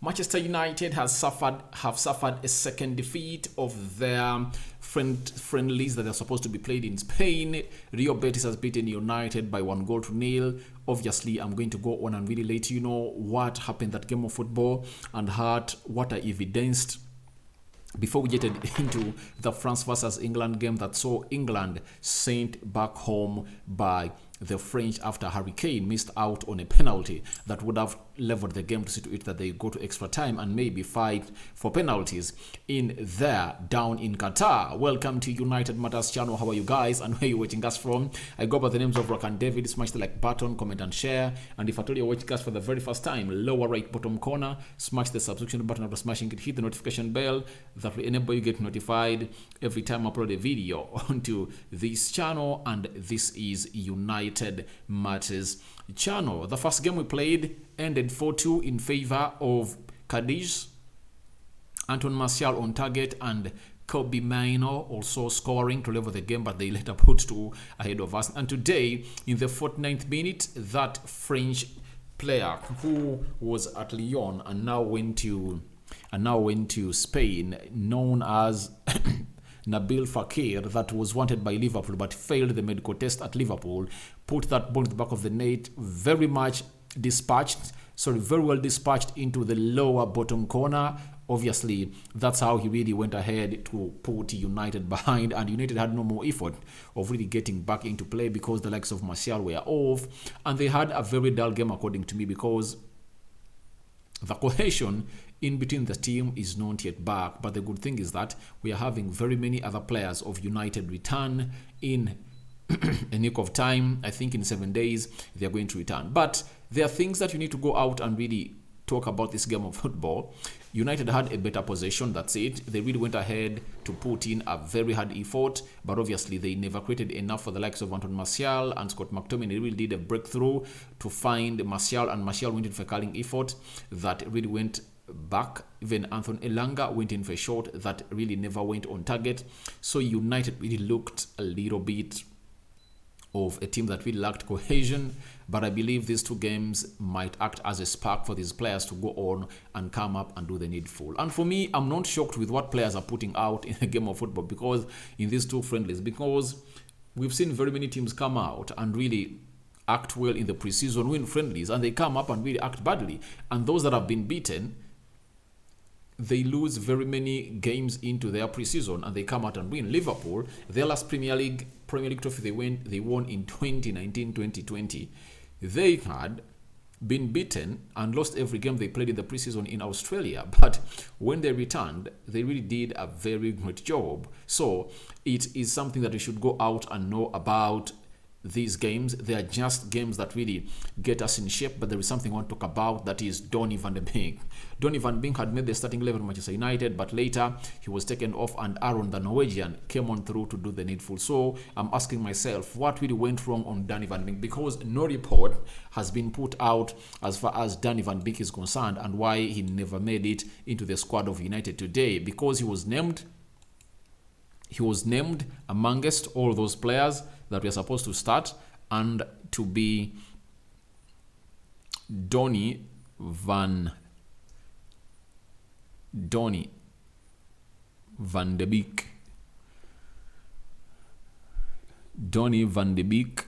Manchester United have suffered a second defeat of their friendlies that they're supposed to be played in Spain. Real Betis has beaten United by 1-0. Obviously, I'm going to go on and really let you know what happened that game of football and what I evidenced before we get into the France versus England game that saw England sent back home by the French after Harry Kane missed out on a penalty that would have leveled the game to see to it that they go to extra time and maybe fight for penalties in there down in Qatar. Welcome to United Matters channel. How are you guys and where are you watching us from? I go by the names of Rock and David. Smash the like button, comment and share. And if at all you're watching us for the very first time, lower right bottom corner, smash the subscription button. After smashing it, hit the notification bell that will enable you get notified every time I upload a video onto this channel. And this is United Matters channel. The first game we played ended 4-2 in favor of Cadiz. Anton Martial on target and Kobe Mainoo also scoring to level the game, but they later put 2 ahead of us. And today, in the 49th minute, that French player who was at Lyon and now went to Spain, known as Nabil Fekir, that was wanted by Liverpool but failed the medical test at Liverpool, put that ball in the back of the net, very well dispatched into the lower bottom corner. Obviously, that's how he really went ahead to put United behind, and United had no more effort of really getting back into play because the likes of Martial were off, and they had a very dull game according to me because the cohesion in between the team is not yet back. But the good thing is that we are having very many other players of United return in a nick of time. I think in 7 days they are going to return. But there are things that you need to go out and really talk about this game of football. United had a better possession, that's it. They really went ahead to put in a very hard effort, but obviously they never created enough for the likes of Anton Martial and Scott McTominay. They really did a breakthrough to find Martial, and Martial went in for a curling effort that really went back. Even Anthony Elanga went in for a shot that really never went on target. So United really looked a little bit of a team that really lacked cohesion, but I believe these 2 games might act as a spark for these players to go on and come up and do the needful. And for me, I'm not shocked with what players are putting out in the game of football because in these 2 friendlies, because we've seen very many teams come out and really act well in the preseason, win friendlies, and they come up and really act badly. And those that have been beaten, they lose very many games into their preseason and they come out and win. Liverpool, their last Premier League trophy they won in 2019-2020. They had been beaten and lost every game they played in the preseason in Australia, but when they returned, they really did a very great job. So it is something that we should go out and know about. These games, they are just games that really get us in shape, but there is something I want to talk about, that is Donny van de Beek. Donny van de Beek had made the starting 11 at Manchester United, but later he was taken off and Aaron, the Norwegian, came on through to do the needful. So I'm asking myself, what really went wrong on Donny van de Beek? Because no report has been put out as far as Donny van de Beek is concerned and why he never made it into the squad of United today. Because he was named amongst all those players that we are supposed to start and to be Donny van de Beek. Donny van de Beek.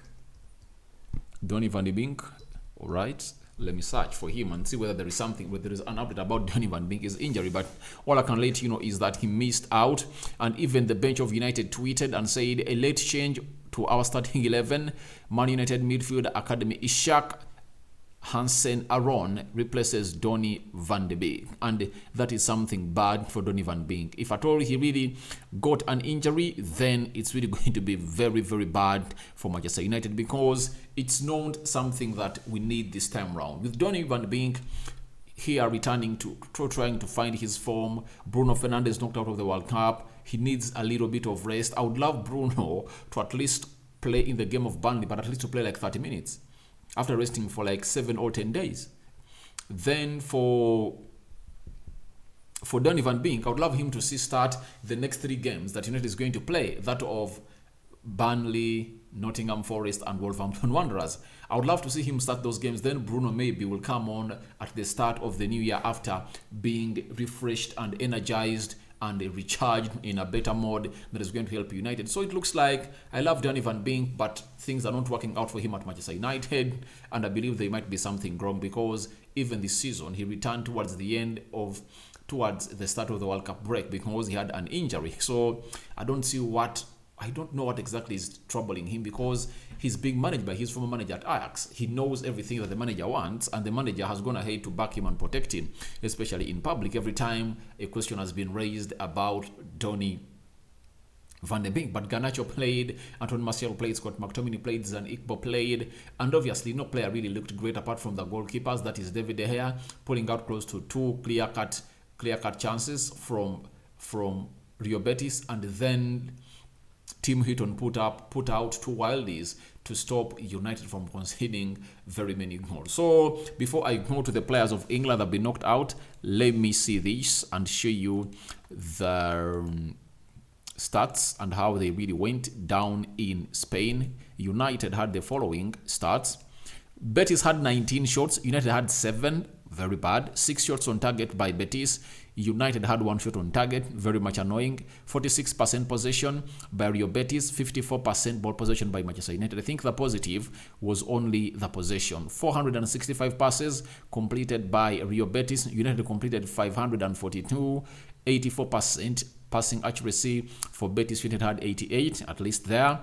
All right. Let me search for him and see whether there is an update about Donny van de Beek's injury. But all I can let you know is that he missed out, and even the bench of United tweeted and said a late change to our starting 11. Man United midfield academy Ishak Hansen Aaron replaces Donny van de Beek, and that is something bad for Donny van de Beek. If at all he really got an injury, then it's really going to be very, very bad for Manchester United, because it's not something that we need this time around. With Donny van de Beek here returning to trying to find his form, Bruno Fernandes knocked out of the World Cup. He needs a little bit of rest. I would love Bruno to at least play in the game of Burnley, but at least to play like 30 minutes after resting for like 7 or 10 days. Then for Donny van Beek, I would love him to start the next 3 games that United is going to play, that of Burnley, Nottingham Forest, and Wolverhampton Wanderers. I would love to see him start those games. Then Bruno maybe will come on at the start of the new year after being refreshed and energized and recharged in a better mode that is going to help United. So it looks like I love Donny van Beek, but things are not working out for him at Manchester United, and I believe there might be something wrong because even this season he returned towards the start of the World Cup break because he had an injury. So I don't know what exactly is troubling him because he's being managed by his former manager at Ajax. He knows everything that the manager wants, and the manager has gone ahead to back him and protect him, especially in public. Every time a question has been raised about Donny van de Beek, but Garnacho played, Anton Martial played, Scott McTominay played, Zan Ikbo played, and obviously no player really looked great apart from the goalkeepers. That is David De Gea pulling out close to two clear-cut chances from Rio Betis, and then Tim Heaton put out two wildies to stop United from conceding very many goals. So before I go to the players of England that have been knocked out, let me see this and show you the stats and how they really went down in Spain. United had the following stats. Betis had 19 shots, United had 7, very bad. 6 shots on target by Betis. United had 1 shot on target, very much annoying. 46% possession by Rio Betis, 54% ball possession by Manchester United. I think the positive was only the possession. 465 passes completed by Rio Betis. United completed 542, 84% passing accuracy for Betis. United had 88, at least there.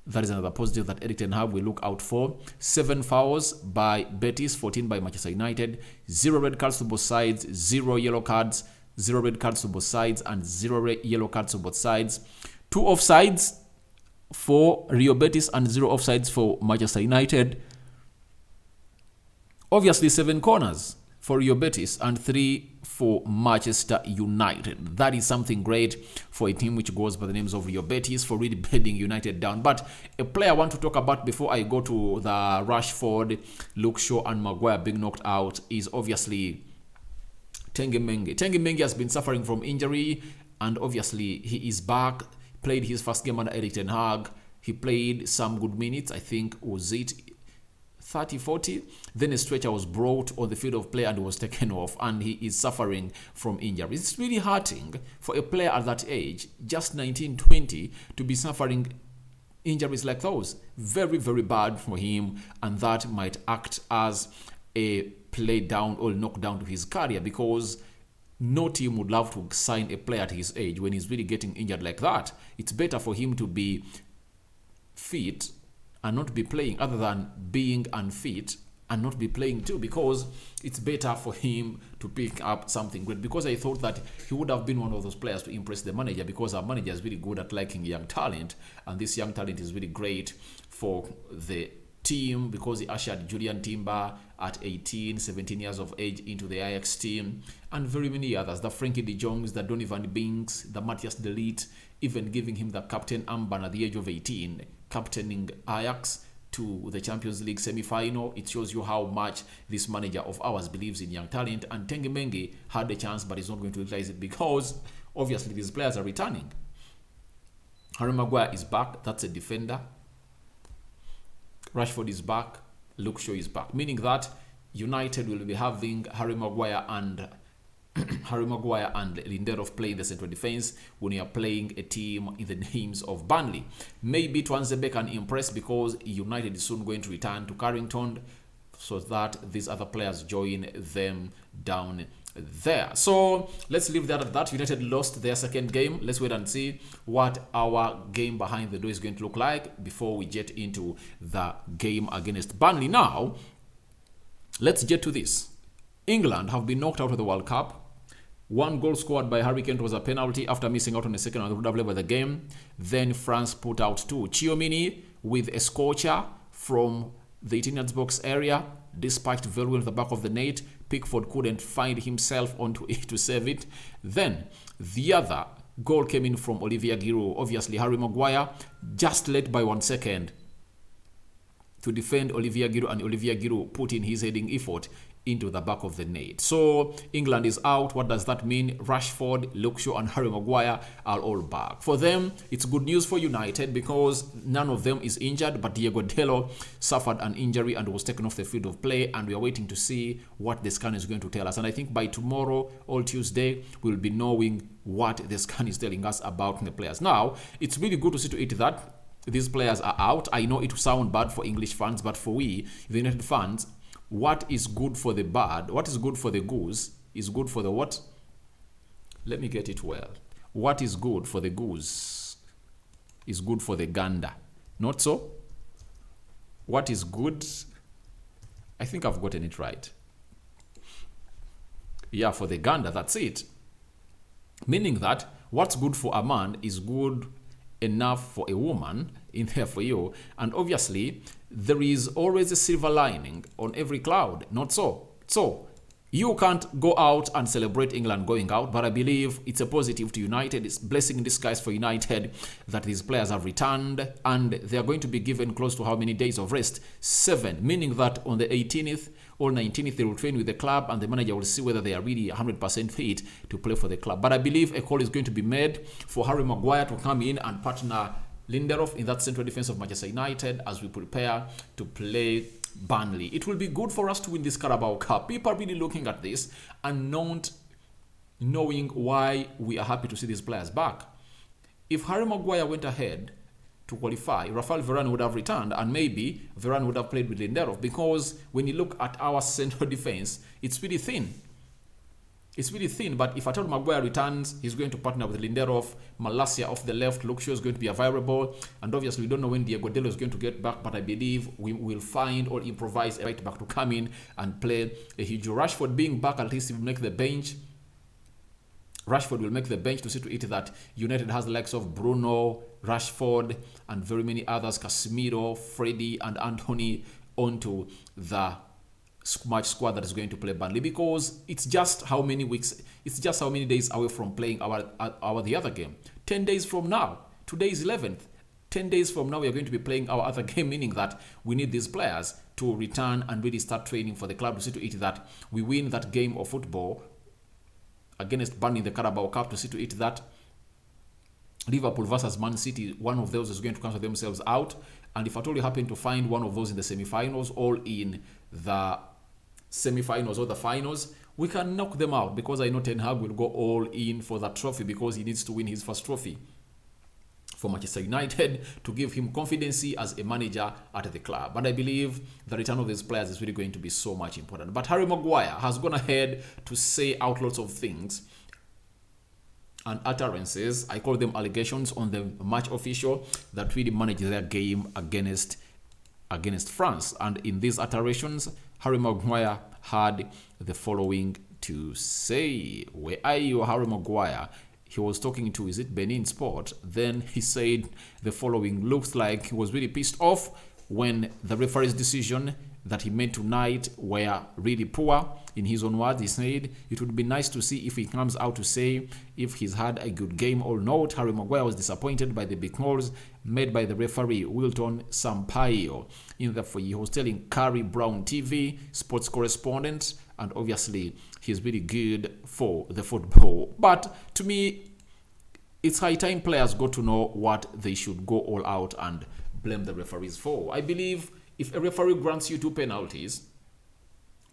That is another positive that Erik ten Hag will look out for. 7 fouls by Betis, 14 by Manchester United. 0 red cards to both sides, 0 yellow cards, 0 red cards to both sides, and 0 yellow cards to both sides. 2 offsides for Rio Betis and 0 offsides for Manchester United. Obviously 7 corners for Rio Betis and 3 for Manchester United. That is something great for a team which goes by the names of Rio Betis for really bedding United down. But a player I want to talk about before I go to the Rashford, Luke Shaw and Maguire being knocked out is obviously Tanguy Mendy. Tanguy Mendy has been suffering from injury, and obviously he is back. Played his first game under Erik ten Hag. He played some good minutes. I think was it 30-40. Then a stretcher was brought on the field of play and was taken off, and he is suffering from injury. It's really hurting for a player at that age, just 19-20, to be suffering injuries like those. Very, very bad for him, and that might act as a play down or knock down to his career, because no team would love to sign a player at his age when he's really getting injured like that. It's better for him to be fit and not be playing, other than being unfit and not be playing too, because it's better for him to pick up something great. Because I thought that he would have been one of those players to impress the manager, because our manager is really good at liking young talent, and this young talent is really great for the team because he ushered Julian Timber at 18, 17 years of age into the Ajax team, and very many others, the Frankie de Jongs, the Donny van Beeks, the Matthias de Ligt, even giving him the captain armband at the age of 18, captaining Ajax to the Champions League semi-final. It shows you how much this manager of ours believes in young talent, and Tanguy Mendy had a chance, but he's not going to utilize it because obviously these players are returning. Harry Maguire is back, that's a defender. Rashford is back, Luke Shaw is back, meaning that United will be having Harry Maguire and Lindelof playing the central defense when you are playing a team in the names of Burnley. Maybe Tuanzebe can impress because United is soon going to return to Carrington, so that these other players join them down there. So let's leave that at that. United lost their second game. Let's wait and see what our game behind the door is going to look like before we get into the game against Burnley. Now, let's get to this. England have been knocked out of the World Cup. 1 goal scored by Harry Kane was a penalty after missing out on a second and would have leveled the game. Then France put out 2. Chiomini with a scorcher from the 18 yards box area, dispatched very well at the back of the net. Pickford couldn't find himself onto it to save it. Then the other goal came in from Olivier Giroud. Obviously Harry Maguire just late by 1 second to defend Olivier Giroud, and Olivier Giroud put in his heading effort into the back of the net. So England is out. What does that mean? Rashford, Luke Shaw and Harry Maguire are all back. For them, it's good news for United because none of them is injured, but Diego Dalot suffered an injury and was taken off the field of play, and we are waiting to see what the scan is going to tell us. And I think by tomorrow or Tuesday, we'll be knowing what the scan is telling us about the players. Now, it's really good to see to it that these players are out. I know it will sound bad for English fans, but for we, the United fans, what is good for the bird, what is good for the goose, is good for the what? Let me get it well. What is good for the goose is good for the gander. Not so? What is good? I think I've gotten it right. Yeah, for the gander, that's it. Meaning that what's good for a man is good enough for a woman in there for you. And obviously, there is always a silver lining on every cloud. Not so. So, you can't go out and celebrate England going out, but I believe it's a positive to United. It's blessing in disguise for United that these players have returned, and they are going to be given close to how many days of rest? 7, meaning that on the 18th or 19th, they will train with the club, and the manager will see whether they are really 100% fit to play for the club. But I believe a call is going to be made for Harry Maguire to come in and partner Lindelof in that central defense of Manchester United as we prepare to play Burnley. It will be good for us to win this Carabao Cup. People are really looking at this and not knowing why we are happy to see these players back. If Harry Maguire went ahead to qualify, Rafael Varane would have returned, and maybe Varane would have played with Lindelof, because when you look at our central defense, it's really thin. It's really thin, but if at all Maguire returns, he's going to partner with Lindelof, Malacia off the left, Luke Shaw is going to be available, and obviously we don't know when Diego Dalot is going to get back, but I believe we will find or improvise a right back to come in and play a huge role. Rashford being back, at least he will make the bench. Rashford will make the bench to see to it that United has the likes of Bruno, Rashford, and very many others, Casemiro, Freddie, and Anthony onto the match squad that is going to play Burnley, because it's just how many weeks, it's just how many days away from playing the other game. 10 days from now, today is 11th. 10 days from now, we are going to be playing our other game, meaning that we need these players to return and really start training for the club to see to it that we win that game of football against Burnley in the Carabao Cup, to see to it that Liverpool versus Man City, one of those is going to cancel themselves out. And if at all you happen to find one of those in the semi-finals or in the semi-finals or the finals, we can knock them out, because I know Ten Hag will go all in for that trophy, because he needs to win his first trophy for Manchester United to give him confidence as a manager at the club. And I believe the return of these players is really going to be so much important. But Harry Maguire has gone ahead to say out lots of things and utterances, I call them allegations, on the match official that really managed their game against France. And in these utterances, Harry Maguire had the following to say. Where are you, Harry Maguire? He was talking to, is it Benin Sport? Then he said the following. Looks like he was really pissed off when the referee's decision that he made tonight were really poor. In his own words, he said it would be nice to see if he comes out to say if he's had a good game or not. Harry Maguire was disappointed by the big calls made by the referee Wilton Sampaio. In the he was telling Carrie Brown TV, sports correspondent, and obviously he's really good for the football. But to me, it's high time players got to know what they should go all out and blame the referees for. I believe if a referee grants you 2 penalties,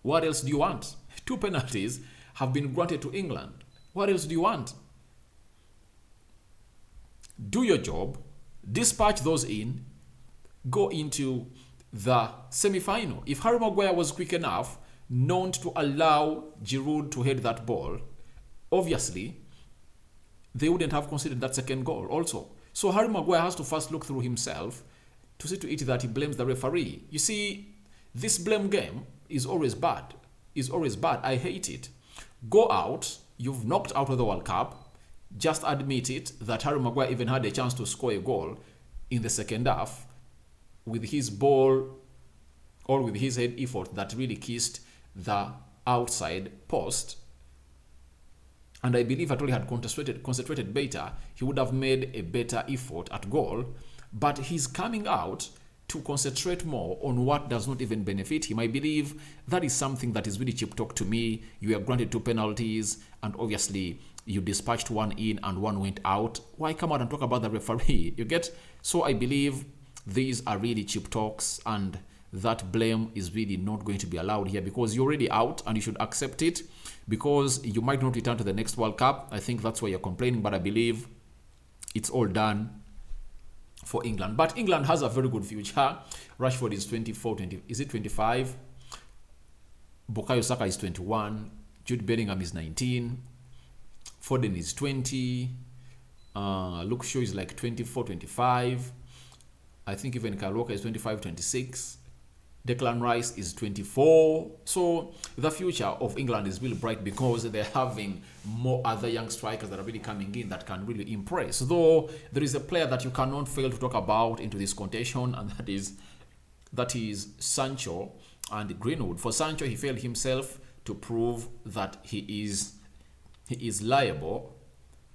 what else do you want? 2 penalties have been granted to England. What else do you want? Do your job, dispatch those in, go into the semi-final. If Harry Maguire was quick enough not to allow Giroud to head that ball, obviously, they wouldn't have considered that second goal also. So Harry Maguire has to first look through himself to see to it that he blames the referee. You see, this blame game is always bad. I hate it. Go out, you've knocked out of the World Cup, just admit it that Harry Maguire even had a chance to score a goal in the second half with his ball or with his head effort that really kissed the outside post. And I believe at all he had concentrated better, he would have made a better effort at goal. But he's coming out to concentrate more on what does not even benefit him. I believe that is something that is really cheap talk to me. You were granted 2 penalties, and obviously you dispatched one in and one went out. Why come out and talk about the referee? You get? So I believe these are really cheap talks, and that blame is really not going to be allowed here, because you're already out and you should accept it, because you might not return to the next World Cup. I think that's why you're complaining, but I believe it's all done for England. But England has a very good future. Rashford is 24, 20, is it 25? Bukayo Saka is 21. Jude Bellingham is 19. Foden is 20. Luke Shaw is like 24, 25. I think even Kyle Walker is 25, 26. Declan Rice is 24. So the future of England is really bright, because they're having more other young strikers that are really coming in that can really impress. Though there is a player that you cannot fail to talk about into this contention, and that is Sancho and Greenwood. For Sancho, he failed himself to prove that he is liable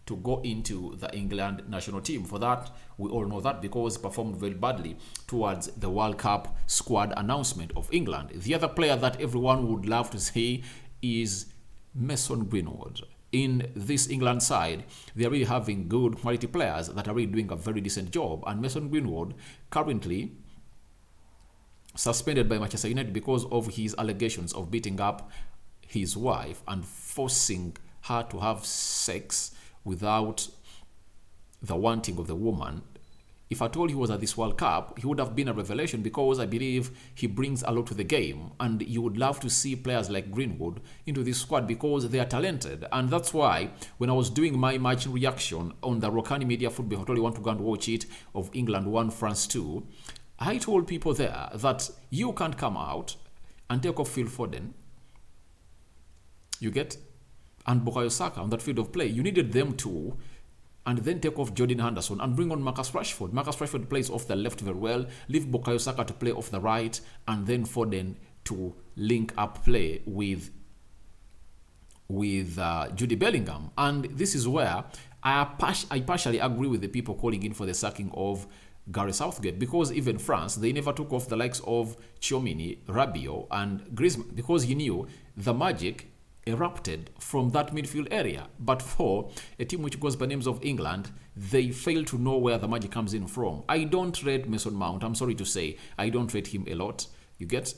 to go into the England national team. For that, we all know that, because he performed very badly towards the World Cup squad announcement of England. The other player that everyone would love to see is Mason Greenwood. In this England side, they are really having good quality players that are really doing a very decent job. And Mason Greenwood, currently suspended by Manchester United because of his allegations of beating up his wife and forcing her to have sex without the wanting of the woman. If at all he was at this World Cup, he would have been a revelation, because I believe he brings a lot to the game, and you would love to see players like Greenwood into this squad, because they are talented. And that's why when I was doing my match reaction on the Rokani Media Football, if at all you want to go and watch it, of England 1 France 2, I told people there that you can't come out and take off Phil Foden, you get, and Bukayo Saka on that field of play. You needed them to, and then take off Jordan Henderson and bring on Marcus Rashford. Marcus Rashford plays off the left very well. Leave Bukayo Saka to play off the right, and then Foden to link up play with Jude Bellingham. And this is where I partially agree with the people calling in for the sacking of Gareth Southgate, because even France, they never took off the likes of Tchouaméni, Rabiot and Griezmann, because he knew the magic erupted from that midfield area. But for a team which goes by names of England, they fail to know where the magic comes in from. I don't rate Mason Mount. I'm sorry to say, I don't rate him a lot. You get?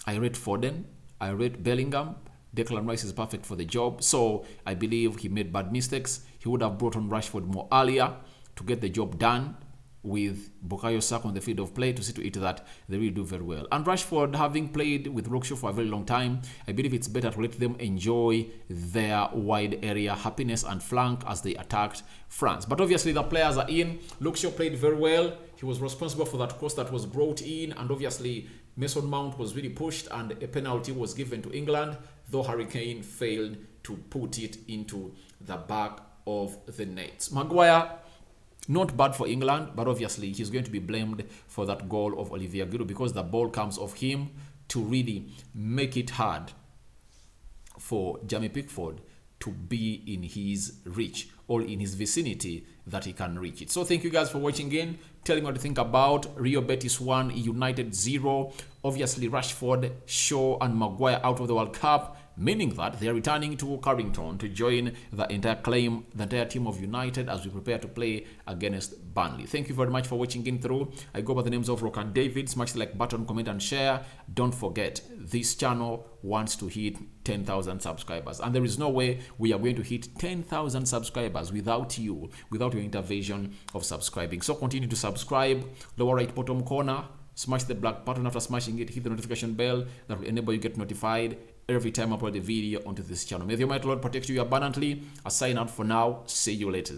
I rate Foden. I rate Bellingham. Declan Rice is perfect for the job. So I believe he made bad mistakes. He would have brought on Rashford more earlier to get the job done, with Bukayo Saka on the field of play, to see to it that they really do very well. And Rashford, having played with Luke Shaw for a very long time, I believe it's better to let them enjoy their wide area happiness and flank as they attacked France. But obviously the players are in. Luke Shaw played very well. He was responsible for that cross that was brought in, and obviously Mason Mount was really pushed, and a penalty was given to England, though Harry Kane failed to put it into the back of the net. Maguire, not bad for England, but obviously he's going to be blamed for that goal of Olivier Giroud, because the ball comes off him to really make it hard for Jamie Pickford to be in his reach or in his vicinity that he can reach it. So thank you guys for watching in. Tell me what you think about Rio Betis 1, United 0. Obviously Rashford, Shaw and Maguire out of the World Cup, meaning that they are returning to Carrington to join the entire team of United as we prepare to play against Burnley. Thank you very much for watching in through. I go by the names of Rock and David. Smash the like button, comment and share. Don't forget, this channel wants to hit 10,000 subscribers, and there is no way we are going to hit 10,000 subscribers without you, without your intervention of subscribing. So continue to subscribe. Lower right bottom corner, smash the black button. After smashing it, hit the notification bell that will enable you get notified every time I upload a video onto this channel. May the Almighty Lord protect you abundantly. I sign out for now. See you later.